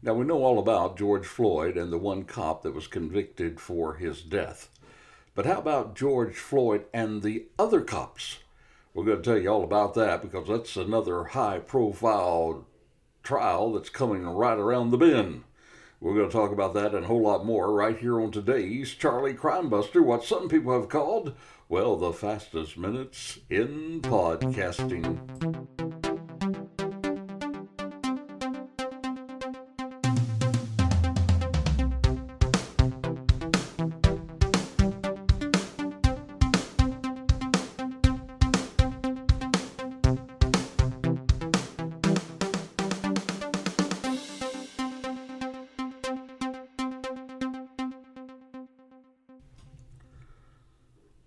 Now, we know all about George Floyd and the one cop that was convicted for his death. But how about George Floyd and the other cops? We're going to tell you all about that because that's another high profile trial that's coming right around the bend. We're going to talk about that and a whole lot more right here on today's Charlie Crime Buster, what some people have called, well, the fastest minutes in podcasting.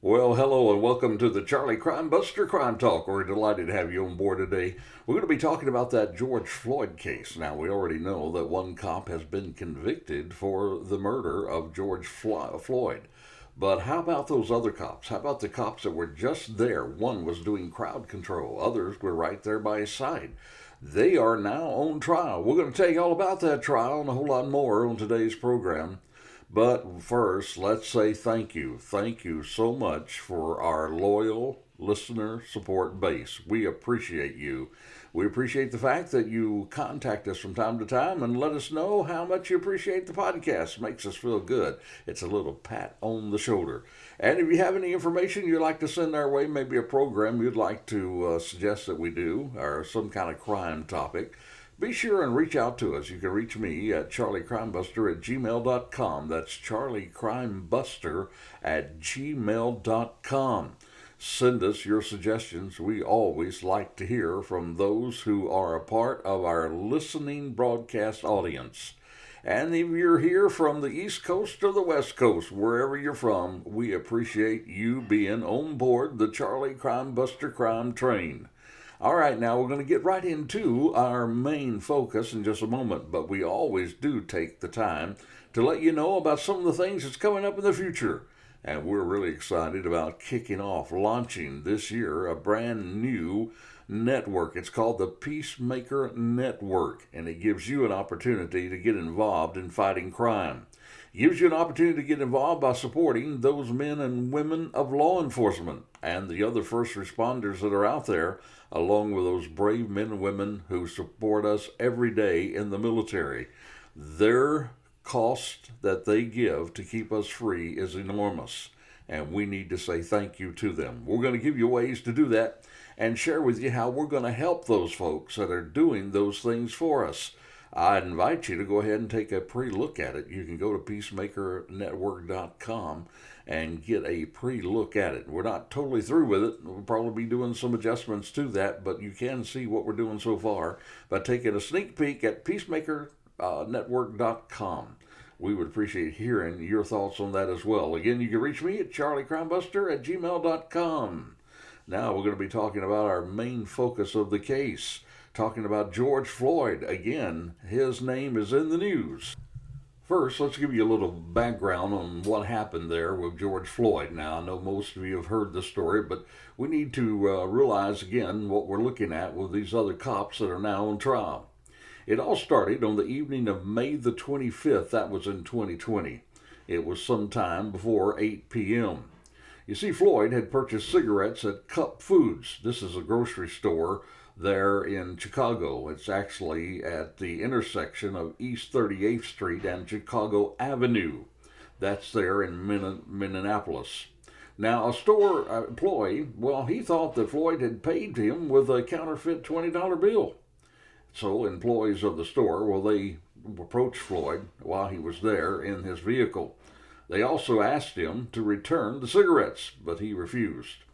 Well, hello and welcome to the Charlie Crime Buster Crime Talk. We're delighted to have you on board today. We're going to be talking about that George Floyd case. Now, we already know that one cop has been convicted for the murder of George Floyd. But how about those other cops? How about the cops that were just there? One was doing crowd control. Others were right there by his side. They are now on trial. We're going to tell you all about that trial and a whole lot more on today's program. But first, let's say thank you. Thank you so much for our loyal listener support base. We appreciate you. We appreciate the fact that you contact us from time to time and let us know how much you appreciate the podcast. It makes us feel good. It's a little pat on the shoulder. And if you have any information you'd like to send our way, maybe a program you'd like to suggest that we do, or some kind of crime topic, be sure and reach out to us. You can reach me at charliecrimebuster@gmail.com. That's charliecrimebuster@gmail.com. Send us your suggestions. We always like to hear from those who are a part of our listening broadcast audience. And if you're here from the East Coast or the West Coast, wherever you're from, we appreciate you being on board the Charlie Crime Buster crime train. All right, now we're going to get right into our main focus in just a moment, but we always do take the time to let you know about some of the things that's coming up in the future. And we're really excited about kicking off, launching this year, a brand new network. It's called the Peacemaker Network, and it gives you an opportunity to get involved in fighting crime. It gives you an opportunity to get involved by supporting those men and women of law enforcement and the other first responders that are out there, along with those brave men and women who support us every day in the military. Their cost that they give to keep us free is enormous, and we need to say thank you to them. We're going to give you ways to do that and share with you how we're going to help those folks that are doing those things for us. I'd invite you to go ahead and take a pre-look at it. You can go to peacemakernetwork.com and get a pre-look at it. We're not totally through with it. We'll probably be doing some adjustments to that, but you can see what we're doing so far by taking a sneak peek at peacemakernetwork.com. We would appreciate hearing your thoughts on that as well. Again, you can reach me at charliecrimebuster@gmail.com. Now we're going to be talking about our main focus of the case. Talking about George Floyd. Again, his name is in the news. First, let's give you a little background on what happened there with George Floyd. Now, I know most of you have heard the story, but we need to realize again what we're looking at with these other cops that are now on trial. It all started on the evening of May the 25th. That was in 2020. It was sometime before 8 p.m. You see, Floyd had purchased cigarettes at Cup Foods. This is a grocery store there in Chicago. It's actually at the intersection of East 38th Street and Chicago Avenue. That's there in Minneapolis. Now, a store employee, well, he thought that Floyd had paid him with a counterfeit $20 bill. So employees of the store, well, they approached Floyd while he was there in his vehicle. They also asked him to return the cigarettes, but he refused.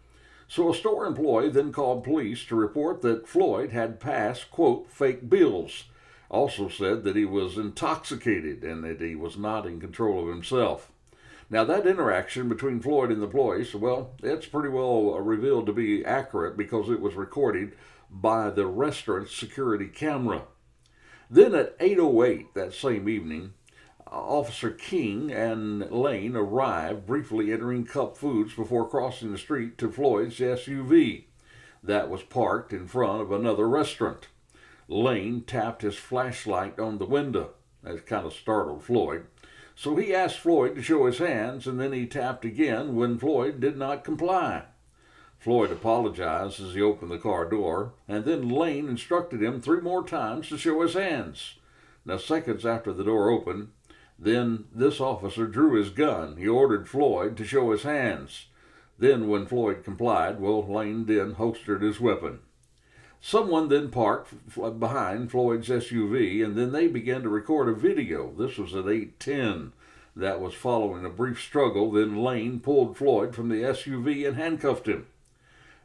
So a store employee then called police to report that Floyd had passed, quote, fake bills. Also said that he was intoxicated and that he was not in control of himself. Now that interaction between Floyd and the police, well, it's pretty well revealed to be accurate because it was recorded by the restaurant's security camera. Then at 8:08 that same evening, Officer King and Lane arrived, briefly entering Cup Foods before crossing the street to Floyd's SUV that was parked in front of another restaurant. Lane tapped his flashlight on the window. That kind of startled Floyd. So he asked Floyd to show his hands, and then he tapped again when Floyd did not comply. Floyd apologized as he opened the car door, and then Lane instructed him 3 more times to show his hands. Now, seconds after the door opened, then this officer drew his gun. He ordered Floyd to show his hands. Then, when Floyd complied, Lane then holstered his weapon. Someone then parked behind Floyd's SUV, and then they began to record a video. This was at 8:10. That was following a brief struggle. Then Lane pulled Floyd from the SUV and handcuffed him.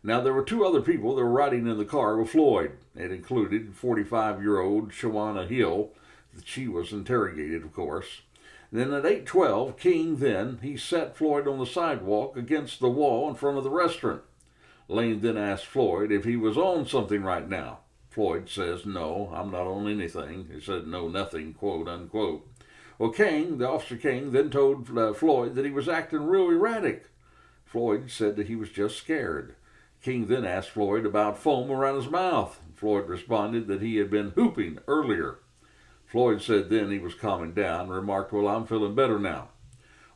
Now, there were 2 other people that were riding in the car with Floyd. It included 45-year-old Shawana Hill. She was interrogated, of course. Then at 8:12, King he set Floyd on the sidewalk against the wall in front of the restaurant. Lane then asked Floyd if he was on something right now. Floyd says, "No, I'm not on anything." He said, "No, nothing," quote unquote. Well, Officer King then told Floyd that he was acting real erratic. Floyd said that he was just scared. King then asked Floyd about foam around his mouth. Floyd responded that he had been hooping earlier. Floyd said then he was calming down and remarked, "Well, I'm feeling better now."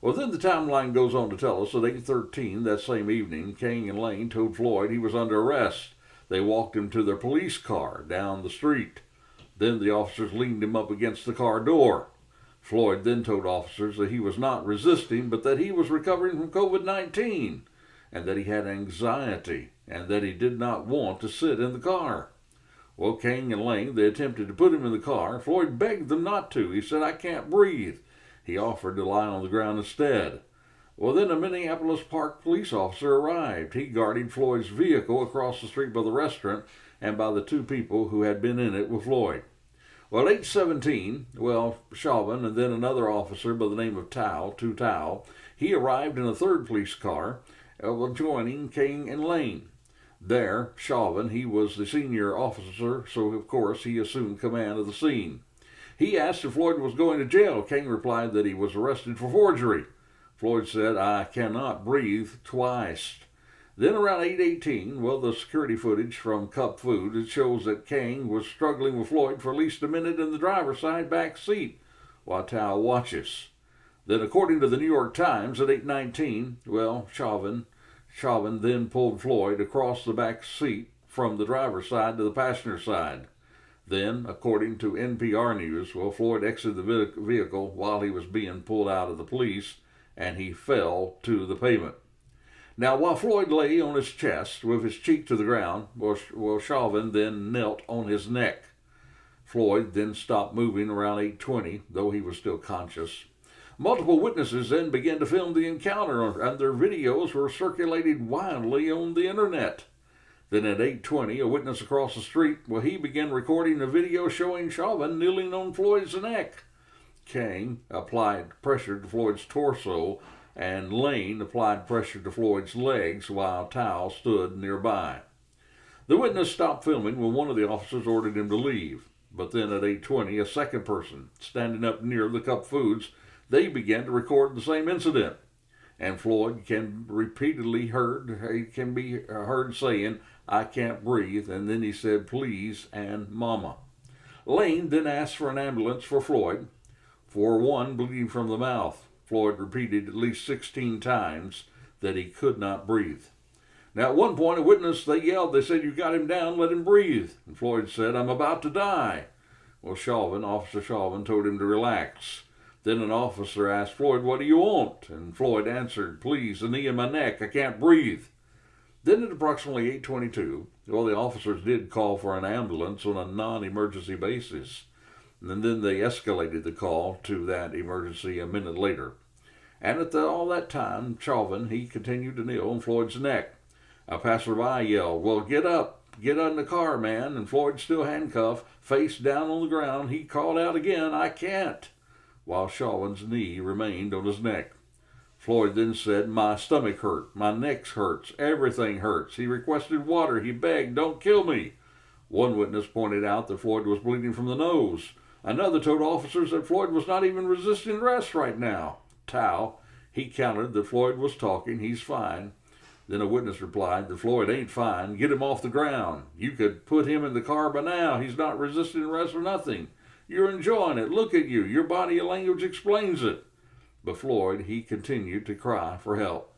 Well, then the timeline goes on to tell us at 8:13 that same evening, King and Lane told Floyd he was under arrest. They walked him to their police car down the street. Then the officers leaned him up against the car door. Floyd then told officers that he was not resisting, but that he was recovering from COVID-19, and that he had anxiety, and that he did not want to sit in the car. Well, King and Lane, they attempted to put him in the car. Floyd begged them not to. He said, "I can't breathe." He offered to lie on the ground instead. Well, then a Minneapolis Park police officer arrived. He guarded Floyd's vehicle across the street by the restaurant and by the 2 people who had been in it with Floyd. Well, 8:17, Chauvin and then another officer by the name of Tao, he arrived in a 3rd police car, joining King and Lane. There, Chauvin, he was the senior officer, so of course he assumed command of the scene. He asked if Floyd was going to jail. King replied that he was arrested for forgery. Floyd said, "I cannot breathe," twice. Then around 8:18, the security footage from Cup Food, it shows that King was struggling with Floyd for at least a minute in the driver's side back seat while Tao watches. Then according to the New York Times at 8:19, Chauvin then pulled Floyd across the back seat from the driver's side to the passenger side. Then, according to NPR News, Floyd exited the vehicle while he was being pulled out of the police, and he fell to the pavement. Now, while Floyd lay on his chest with his cheek to the ground, Chauvin then knelt on his neck. Floyd then stopped moving around 8:20, though he was still conscious. Multiple witnesses then began to film the encounter, and their videos were circulated widely on the internet. Then at 8:20, a witness across the street, he began recording a video showing Chauvin kneeling on Floyd's neck. King applied pressure to Floyd's torso, and Lane applied pressure to Floyd's legs while Tao stood nearby. The witness stopped filming when one of the officers ordered him to leave. But then at 8:20, a second person, standing up near the Cup Foods, they began to record the same incident. And Floyd can be heard saying, "I can't breathe," and then he said, "Please," and "Mama." Lane then asked for an ambulance for Floyd. For one bleeding from the mouth, Floyd repeated at least 16 times that he could not breathe. Now, at one point, a witness, they yelled, they said, "You got him down, let him breathe." And Floyd said, "I'm about to die." Officer Chauvin told him to relax. Then an officer asked Floyd, "What do you want?" And Floyd answered, "Please, the knee in my neck, I can't breathe." Then at approximately 8:22, the officers did call for an ambulance on a non-emergency basis. And then they escalated the call to that emergency a minute later. And at all that time, Chauvin, he continued to kneel on Floyd's neck. A passerby yelled, "Get up, get in the car, man." And Floyd, still handcuffed, face down on the ground, he called out again, "I can't," while Chauvin's knee remained on his neck. Floyd then said, "My stomach hurt, my neck hurts, everything hurts." He requested water, he begged, "Don't kill me." One witness pointed out that Floyd was bleeding from the nose. Another told officers that Floyd was not even resisting arrest right now. Tao, he countered that Floyd was talking, "He's fine." Then a witness replied that Floyd ain't fine, get him off the ground. You could put him in the car by now, he's not resisting arrest or nothing. You're enjoying it. Look at you. Your body language explains it. But Floyd, he continued to cry for help.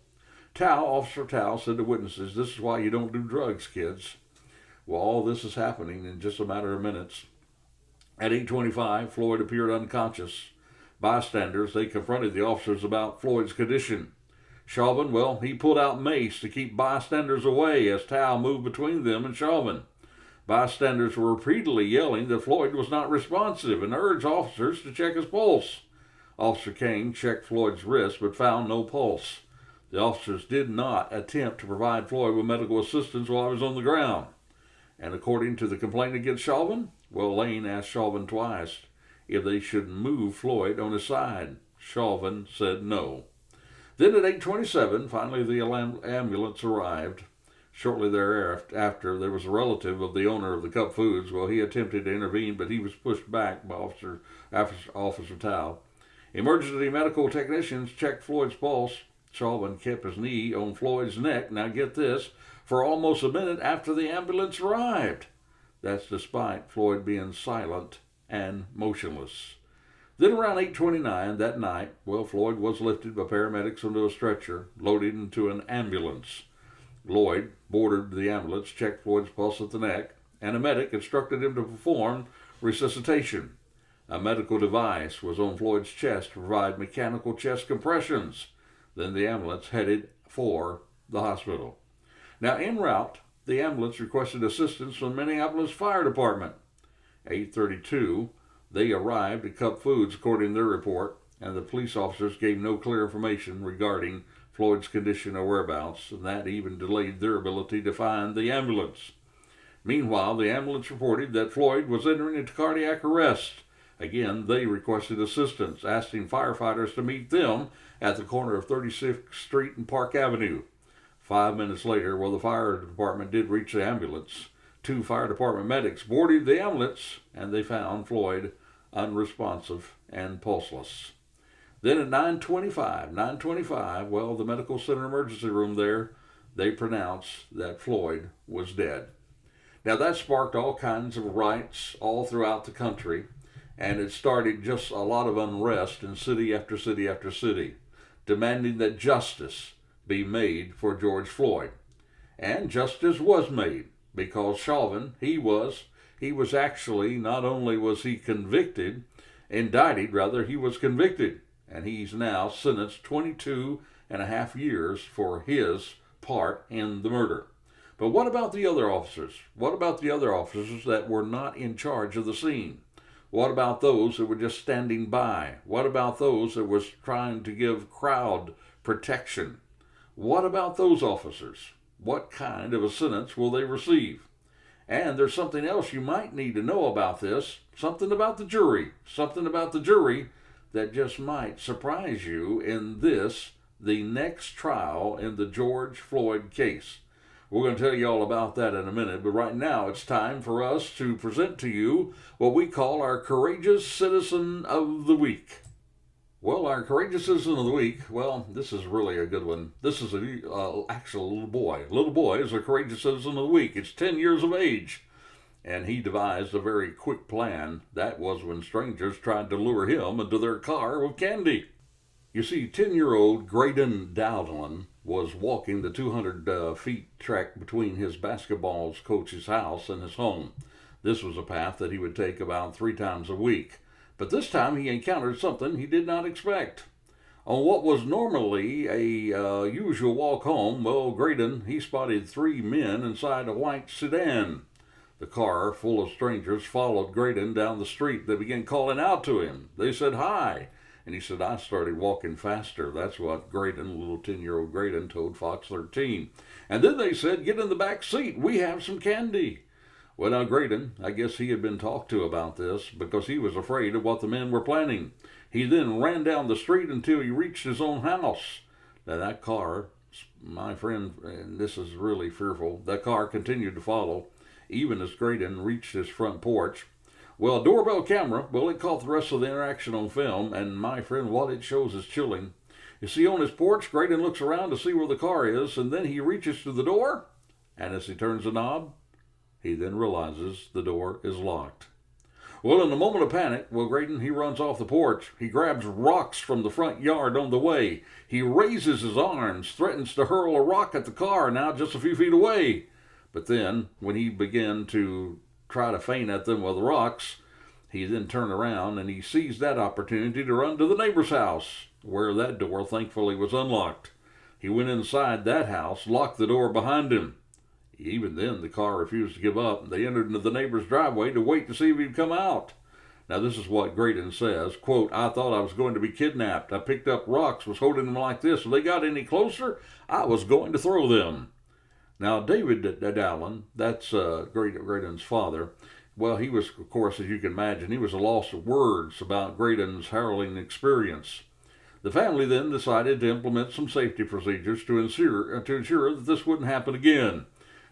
Officer Tao said to witnesses, "This is why you don't do drugs, kids." Well, all this is happening in just a matter of minutes. At 8:25, Floyd appeared unconscious. Bystanders, they confronted the officers about Floyd's condition. Chauvin, well, he pulled out mace to keep bystanders away as Tao moved between them and Chauvin. Bystanders were repeatedly yelling that Floyd was not responsive and urged officers to check his pulse. Officer King checked Floyd's wrist but found no pulse. The officers did not attempt to provide Floyd with medical assistance while he was on the ground. And according to the complaint against Chauvin, well, Lane asked Chauvin twice if they should move Floyd on his side. Chauvin said no. Then at 8:27, finally the ambulance arrived. Shortly thereafter, there was a relative of the owner of the Cup Foods. Well, he attempted to intervene, but he was pushed back by Officer Tao. Emergency medical technicians checked Floyd's pulse. Chauvin kept his knee on Floyd's neck, now get this, for almost a minute after the ambulance arrived. That's despite Floyd being silent and motionless. Then around 8:29 that night, well, Floyd was lifted by paramedics onto a stretcher, loaded into an ambulance. Lloyd boarded the ambulance, checked Floyd's pulse at the neck, and a medic instructed him to perform resuscitation. A medical device was on Floyd's chest to provide mechanical chest compressions. Then the ambulance headed for the hospital. Now, en route, the ambulance requested assistance from the Minneapolis Fire Department. 8:32, they arrived at Cup Foods, according to their report, and the police officers gave no clear information regarding Floyd's condition or whereabouts, and that even delayed their ability to find the ambulance. Meanwhile, the ambulance reported that Floyd was entering into cardiac arrest. Again, they requested assistance, asking firefighters to meet them at the corner of 36th Street and Park Avenue. 5 minutes later, well, the fire department did reach the ambulance. 2 fire department medics boarded the ambulance, and they found Floyd unresponsive and pulseless. Then at 9:25, well, the medical center emergency room there, they pronounced that Floyd was dead. Now that sparked all kinds of riots all throughout the country, and it started just a lot of unrest in city after city after city, demanding that justice be made for George Floyd. And justice was made, because Chauvin, he was actually, not only was he indicted, he was convicted. And he's now sentenced 22 and a half years for his part in the murder. But what about the other officers? What about the other officers that were not in charge of the scene? What about those that were just standing by? What about those that was trying to give crowd protection? What about those officers? What kind of a sentence will they receive? And there's something else you might need to know about this, something about the jury that just might surprise you in the next trial in the George Floyd case. We're going to tell you all about that in a minute, but right now it's time for us to present to you what we call our Courageous Citizen of the Week. Well, our Courageous Citizen of the Week, well, this is really a good one. This is actual little boy. Little boy is a Courageous Citizen of the Week. It's 10 years of age, and he devised a very quick plan. That was when strangers tried to lure him into their car with candy. You see, 10-year-old Graydon Dowdland was walking the 200 feet trek between his basketball coach's house and his home. This was a path that he would take about 3 times a week. But this time he encountered something he did not expect. On what was normally a usual walk home, well, Graydon, he spotted 3 men inside a white sedan. The car, full of strangers, followed Graydon down the street. They began calling out to him. They said, "Hi." And he said, "I started walking faster." That's what Graydon, little 10-year-old Graydon, told Fox 13. And then they said, "Get in the back seat. We have some candy." Well, now Graydon, I guess he had been talked to about this because he was afraid of what the men were planning. He then ran down the street until he reached his own house. Now that car, my friend, and this is really fearful, that car continued to follow, even as Graydon reached his front porch. Well, a doorbell camera, well, it caught the rest of the interaction on film, and my friend, what it shows is chilling. You see, on his porch, Graydon looks around to see where the car is, and then he reaches to the door, and as he turns the knob, he then realizes the door is locked. Well, in a moment of panic, Graydon, he runs off the porch. He grabs rocks from the front yard on the way. He raises his arms, threatens to hurl a rock at the car now just a few feet away. But then, when he began to try to feint at them with rocks, he then turned around and he seized that opportunity to run to the neighbor's house, where that door thankfully was unlocked. He went inside that house, locked the door behind him. Even then, the car refused to give up. They entered into the neighbor's driveway to wait to see if he'd come out. Now, this is what Graydon says, quote, "I thought I was going to be kidnapped. I picked up rocks, was holding them like this. If they got any closer, I was going to throw them." Now, David Dallin, that's Graydon's father, well, he was, of course, as you can imagine, he was a loss of words about Graydon's harrowing experience. The family then decided to implement some safety procedures to ensure that this wouldn't happen again.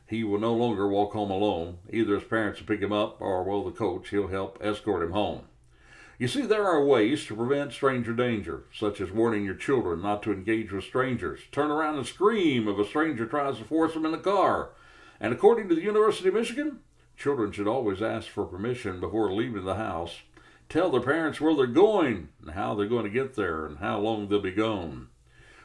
He will no longer walk home alone. Either his parents will pick him up or, well, the coach, he'll help escort him home. You see, there are ways to prevent stranger danger, such as warning your children not to engage with strangers. Turn around and scream if a stranger tries to force them in the car. And according to the University of Michigan, children should always ask for permission before leaving the house. Tell their parents where they're going and how they're going to get there and how long they'll be gone.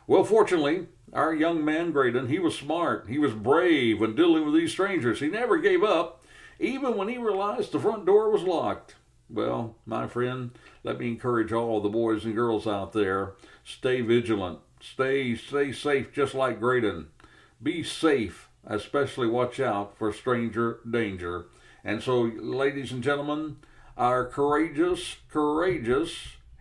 Well, fortunately, our young man Graydon, he was smart. He was brave when dealing with these strangers. He never gave up, even when he realized the front door was locked. Well, my friend, let me encourage all the boys and girls out there. Stay vigilant. Stay safe just like Graydon. Be safe, especially watch out for stranger danger. And so, ladies and gentlemen, our courageous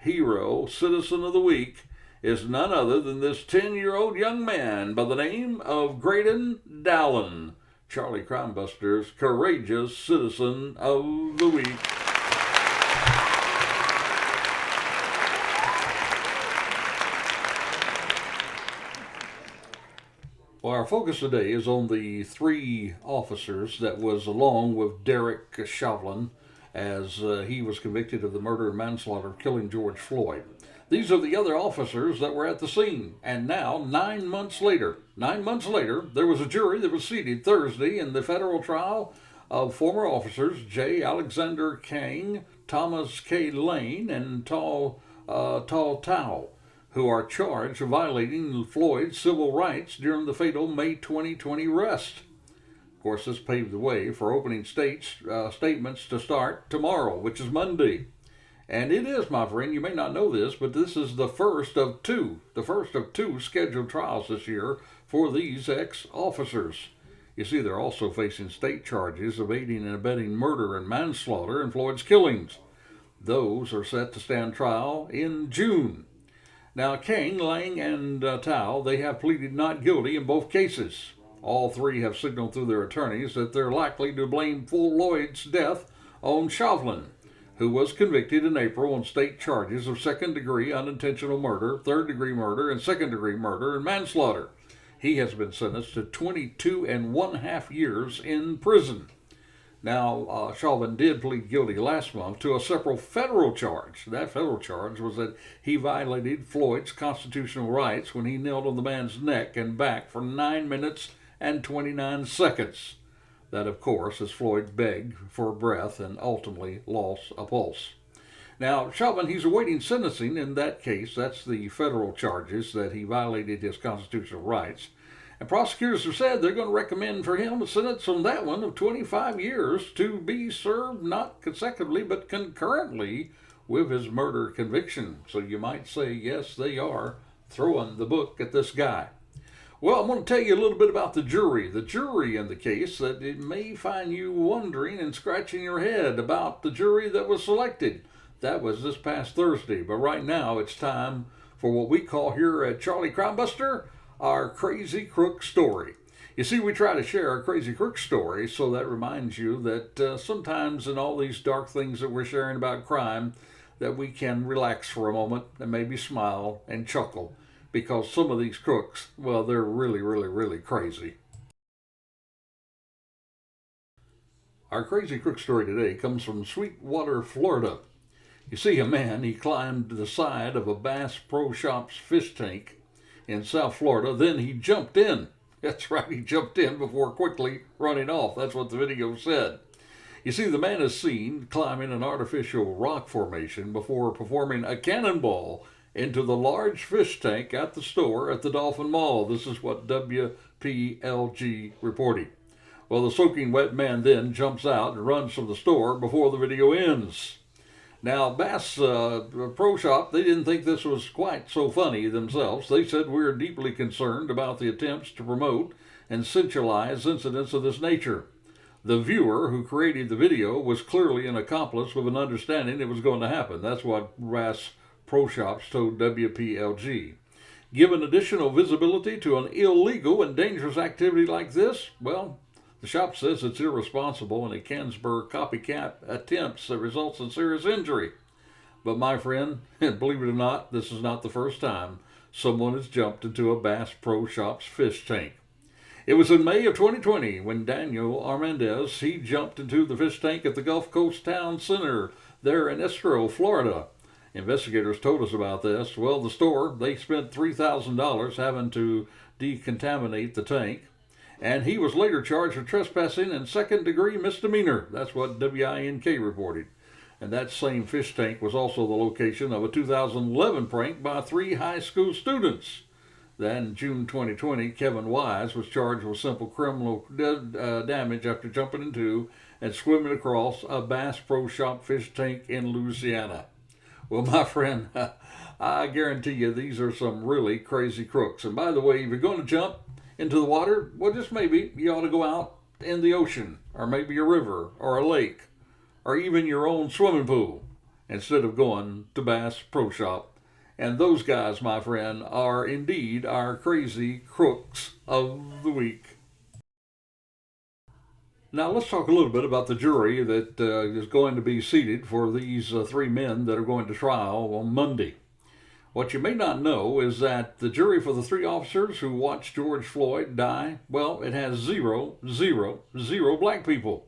hero, citizen of the week, is none other than this 10-year-old young man by the name of Graydon Dallin, Charlie Crimebuster's courageous citizen of the week. Well, our focus today is on the 3 officers that was along with Derek Chauvin as he was convicted of the murder and manslaughter of killing George Floyd. These are the other officers that were at the scene. And now, 9 months later, there was a jury that was seated Thursday in the federal trial of former officers J. Alexander Kang, Thomas K. Lane, and Tal Tao, who are charged of violating Floyd's civil rights during the fatal May 2020 arrest. Of course, this paved the way for opening statements to start tomorrow, which is Monday. And it is, my friend, you may not know this, but this is the first of two scheduled trials this year for these ex-officers. You see, they're also facing state charges of aiding and abetting murder and manslaughter in Floyd's killings. Those are set to stand trial in June. Now, Kang, Lang, and Tao, they have pleaded not guilty in both cases. All 3 have signaled through their attorneys that they're likely to blame Floyd's death on Chauvin, who was convicted in April on state charges of second-degree unintentional murder, third-degree murder, and second-degree murder and manslaughter. He has been sentenced to 22.5 years in prison. Now, Chauvin did plead guilty last month to a separate federal charge. That federal charge was that he violated Floyd's constitutional rights when he knelt on the man's neck and back for 9 minutes and 29 seconds. That, of course, as Floyd begged for breath and ultimately lost a pulse. Now, Chauvin, he's awaiting sentencing in that case. That's the federal charges that he violated his constitutional rights. And prosecutors have said they're going to recommend for him a sentence on that one of 25 years to be served not consecutively but concurrently with his murder conviction. So you might say, yes, they are throwing the book at this guy. Well, I'm going to tell you a little bit about the jury. The jury in the case, that it may find you wondering and scratching your head about the jury that was selected. That was this past Thursday. But right now, it's time for what we call here at Charlie Crimebuster, our Crazy Crook Story. You see, we try to share our Crazy Crook story, so that reminds you that sometimes in all these dark things that we're sharing about crime, that we can relax for a moment and maybe smile and chuckle. Because some of these crooks, well, they're really crazy. Our Crazy Crook story today comes from Sweetwater, Florida. You see, a man, he climbed the side of a Bass Pro Shops fish tank in South Florida. Then he jumped in. That's right, he jumped in before quickly running off. That's what the video said. You see, the man is seen climbing an artificial rock formation before performing a cannonball into the large fish tank at the store at the Dolphin Mall. This is what WPLG reported. Well, the soaking wet man then jumps out and runs from the store before the video ends. Now, Bass Pro Shop, they didn't think this was quite so funny themselves. They said, "We're deeply concerned about the attempts to promote and sensationalize incidents of this nature. The viewer who created the video was clearly an accomplice with an understanding it was going to happen." That's what Bass Pro Shops told WPLG. "Given additional visibility to an illegal and dangerous activity like this, well, the shop says it's irresponsible and it can spur copycat attempts that results in serious injury. But my friend, believe it or not, this is not the first time someone has jumped into a Bass Pro Shops fish tank. It was in May of 2020 when Daniel Armendez, he jumped into the fish tank at the Gulf Coast Town Center there in Estero, Florida. Investigators told us about this. Well, the store, they spent $3,000 having to decontaminate the tank. And he was later charged with trespassing and second-degree misdemeanor. That's what WINK reported. And that same fish tank was also the location of a 2011 prank by 3 high school students. Then, in June 2020, Kevin Wise was charged with simple criminal damage after jumping into and swimming across a Bass Pro Shop fish tank in Louisiana. Well, my friend, I guarantee you these are some really crazy crooks. And by the way, if you're going to jump into the water, well, just maybe you ought to go out in the ocean, or maybe a river, or a lake, or even your own swimming pool, instead of going to Bass Pro Shop. And those guys, my friend, are indeed our crazy crooks of the week. Now, let's talk a little bit about the jury that is going to be seated for these 3 men that are going to trial on Monday. What you may not know is that the jury for the 3 officers who watched George Floyd die, well, it has 0 black people.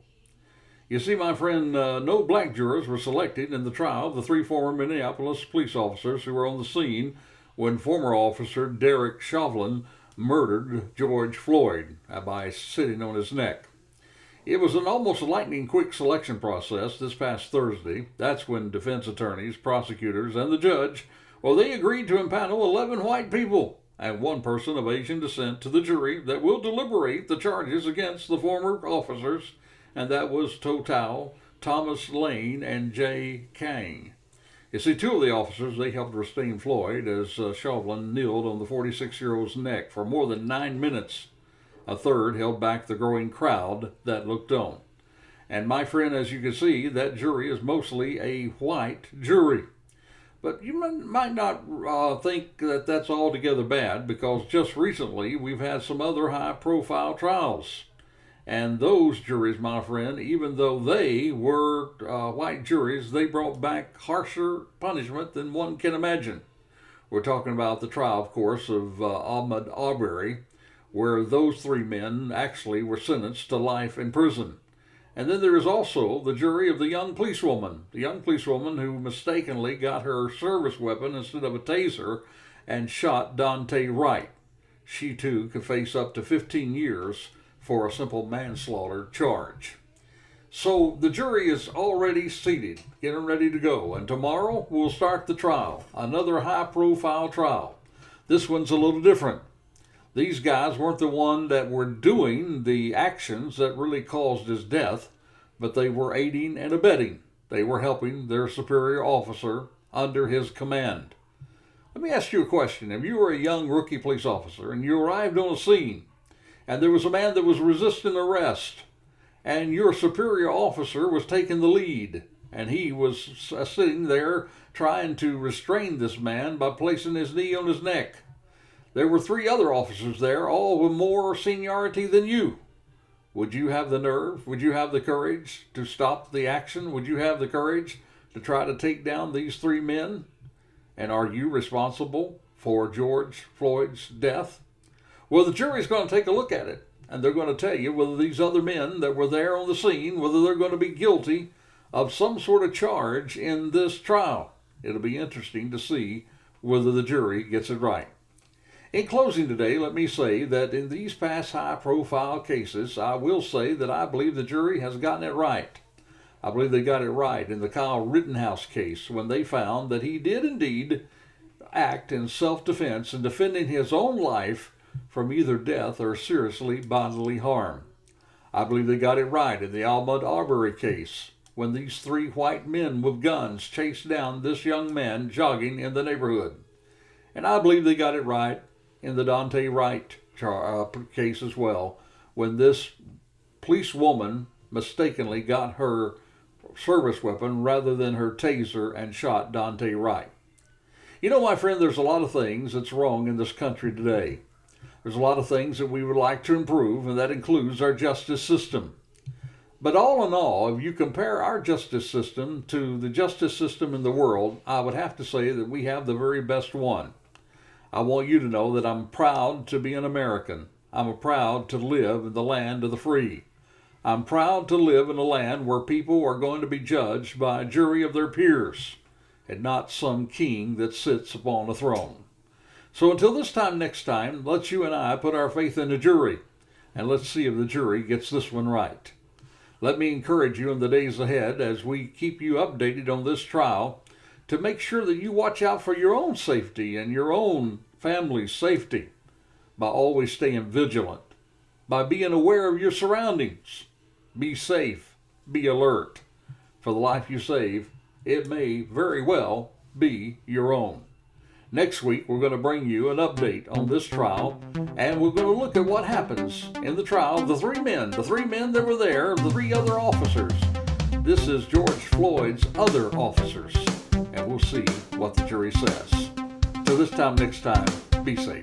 You see, my friend, no black jurors were selected in the trial of the 3 former Minneapolis police officers who were on the scene when former officer Derek Chauvin murdered George Floyd by sitting on his neck. It was an almost lightning-quick selection process this past Thursday. That's when defense attorneys, prosecutors, and the judge, well, they agreed to impanel 11 white people and 1 person of Asian descent to the jury that will deliberate the charges against the former officers, and that was Total, Thomas Lane, and Jay Kang. You see, 2 of the officers, they helped restrain Floyd as Chauvin kneeled on the 46-year-old's neck for more than 9 minutes. A 3rd held back the growing crowd that looked on. And my friend, as you can see, that jury is mostly a white jury. But you might not think that that's altogether bad, because just recently we've had some other high-profile trials. And those juries, my friend, even though they were white juries, they brought back harsher punishment than one can imagine. We're talking about the trial, of course, of Ahmaud Arbery, where those 3 men actually were sentenced to life in prison. And then there is also the jury of the young policewoman who mistakenly got her service weapon instead of a taser and shot Dante Wright. She too could face up to 15 years for a simple manslaughter charge. So the jury is already seated, getting ready to go, and tomorrow we'll start the trial, another high-profile trial. This one's a little different. These guys weren't the one that were doing the actions that really caused his death, but they were aiding and abetting. They were helping their superior officer under his command. Let me ask you a question. If you were a young rookie police officer and you arrived on a scene and there was a man that was resisting arrest and your superior officer was taking the lead and he was sitting there trying to restrain this man by placing his knee on his neck, there were 3 other officers there, all with more seniority than you. Would you have the nerve? Would you have the courage to stop the action? Would you have the courage to try to take down these 3 men? And are you responsible for George Floyd's death? Well, the jury's going to take a look at it, and they're going to tell you whether these other men that were there on the scene, whether they're going to be guilty of some sort of charge in this trial. It'll be interesting to see whether the jury gets it right. In closing today, let me say that in these past high-profile cases, I will say that I believe the jury has gotten it right. I believe they got it right in the Kyle Rittenhouse case when they found that he did indeed act in self-defense and defending his own life from either death or seriously bodily harm. I believe they got it right in the Ahmaud Arbery case when these three white men with guns chased down this young man jogging in the neighborhood. And I believe they got it right in the Dante Wright case as well, when this police woman mistakenly got her service weapon rather than her taser and shot Dante Wright. You know, my friend, there's a lot of things that's wrong in this country today. There's a lot of things that we would like to improve, and that includes our justice system. But all in all, if you compare our justice system to the justice system in the world, I would have to say that we have the very best one. I want you to know that I'm proud to be an American. I'm proud to live in the land of the free. I'm proud to live in a land where people are going to be judged by a jury of their peers and not some king that sits upon a throne. So until this time next time, let's you and I put our faith in the jury, and let's see if the jury gets this one right. Let me encourage you in the days ahead as we keep you updated on this trial to make sure that you watch out for your own safety and your own family's safety by always staying vigilant, by being aware of your surroundings. Be safe, be alert. For the life you save, it may very well be your own. Next week, we're going to bring you an update on this trial, and we're going to look at what happens in the trial of the three men that were there, the three other officers. This is George Floyd's other officers, and we'll see what the jury says. Till this time next time, be safe.